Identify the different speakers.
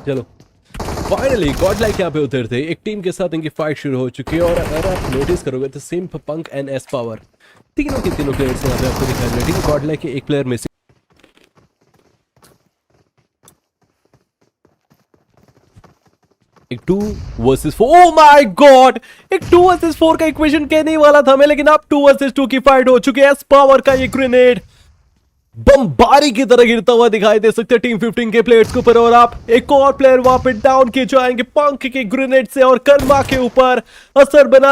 Speaker 1: चलो finally God like यहाँ पे उतरते एक टीम के साथ इनकी फाइट शुरू हो चुकी है। और अगर आप नोटिस करोगे तो simp, punk and S power तीनों के तीनों प्लेयर्स यहाँ पे आपको दिखाई दे रहे हैं। गॉड लाइक के एक प्लेयर मिसिंग। एक 2 वर्सेस 4, ओ माय गॉड, एक 2 वर्सेस 4 का इक्वेशन कहने ही वाला था मैं, लेकिन अब 2 वर्सेस 2 की फाइट हो चुकी है। एस पावर का ये ग्रेनेड बमबारी की तरह गिरता हुआ दिखाई दे सकते हैं टीम 15 के प्लेयर्स के ऊपर। और आप एक और प्लेयर वहां पे डाउन किए जाएंगे पंक के ग्रेनेड से और कर्मा के ऊपर असर बना